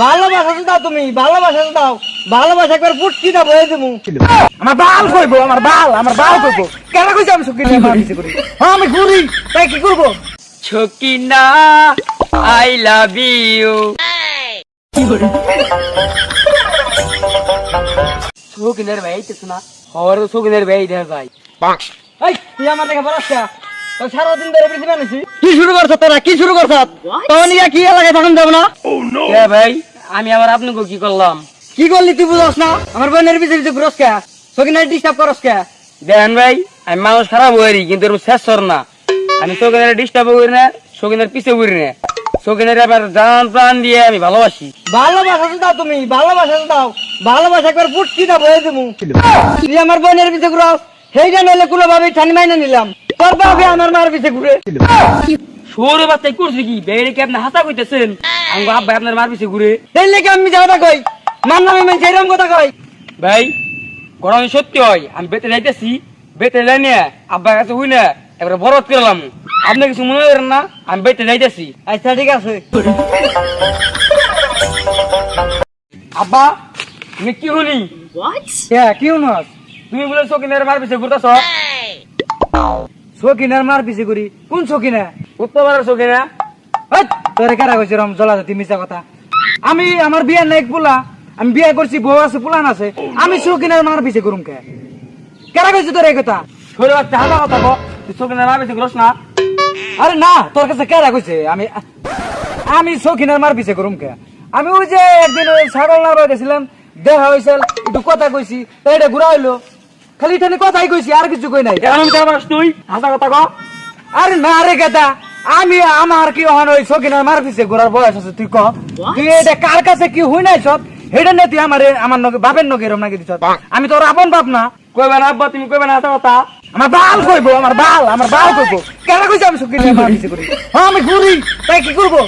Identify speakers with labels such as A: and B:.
A: ভালোবাসা তো দাও, তুমি ভালোবাসা তো দাও, ভালোবাসা একবার পুটকি দাও বয়ে দেবো।
B: আমার বাল কইবো, আমার বাল কইবো। কেন কইছি আমি সকিনা মারপিছে করি? হ্যাঁ আমি ঘুরি, তাই কি করবো?
A: Sakina I love you. ছকিনের ভাই কিছু না, হওয়ার ছকিনের ভাই দেখ ভাই। এই তুই আমার দেখে বলাস সারাদিন ধরে পৃথিবী আনিছি। কি শুরু করছ তোরা, কি শুরু করছ? তখন কি এলাকায় তখন যাবো না? ভাই আমি আবার আপনাকে কি করলাম? কি করলি তুই বুঝস না? আমার বোনের পিছিয়ে পিছিয়ে ঘুরস কে? ছকিনের ডিস্টার্ব করস কে? দেখেন ভাই আমি মানুষ খারাপ হই কিন্তু এরকম শেষ সর না। আমি ছকিনের ডিস্টার্ব করি না, ছকিনের পিছিয়ে ঘুরি না, ছকিনের আবার জান প্রাণ দিয়ে আমি ভালোবাসি। ভালোবাসা তো দাও, তুমি ভালোবাসা তো দাও, ভালোবাসা একবার পুটকি দাও বয়ে দেবো। তুই আমার বোনের পিছিয়ে ঘুরস, সেইটা নইলে কোনো ভাবে ঠানি মাইনে নিলাম। তোর বাবা আমার মার পিছিয়ে ঘুরে সৌরে বাচ্চাই করছি কি বেড়ে কি আপনি হাতা কইতেছেন? আমি আব্বা আপনার মার পিছিয়ে ঘুরে দেখলে কি আমি যা কথা কই মান নামে মানে সেরকম কথা কই? ভাই গরম সত্যি হয়, আমি বেতে যাইতেছি, বেতে যাই না আব্বার কাছে হই না এবারে বরত করলাম। আপনি কিছু মনে করেন না, আমি বেতে যাইতেছি। আচ্ছা ঠিক আছে। আব্বা তুমি কি হলি?
B: কি হনস?
A: তুমি বলে সকিনের মার পিছিয়ে ঘুরতেছ?
B: সকিনার মারপিছে করি? কোন সকিনা?
A: উত্তরপাড়ার সকিনা।
B: তোরে কারা কইছে রম জলাজাতি মিছা কথা? আমি আমার বিয়ে নাই পোলা, আমি বিয়ে করছি, বউ আছে, পোলান আছে, আমি সকিনার মারপিছে করুম কে? কারা কইছে তোর এই কথা?
A: সরে বাচ্চা হাতা কথা কো, তুই সকিনের মার পিছিয়ে ঘুরস না?
B: আরে না, তোর কাছে কারা কইছে আমি সকিনার মারপিছে করুম কে? আমি ওই যে একদিন ওই ছাগল নাড়া গেছিলাম, দেখা হয়েছিল, একটু কথা কইছি, তাই এটা ঘুরা হইলো। খালি এখানে কথাই কইছি, আর কিছু কই নাই।
A: এখন আমি যাবার তুই হাতা কথা কো।
B: আরে না রে গেদা, আমি আমার কি হন ওই সকিনার মার পিছে ঘোরার বয়স আছে? তুই ক তুই এটা কার কাছে কি হই নাই সব হেডে নে তুই আমার নগে বাপের নগে এরম নাকি দিছ? আমি তোর আপন বাপ না?
A: কইবে না আব্বা, তুমি কইবে না হাতা কথা।
B: আমার বাল কইবো, আমার বাল কইবো। কেন কইছি আমি সকিনার মার পিছে করি? হ্যাঁ আমি ঘুরি, তাই কি করবো?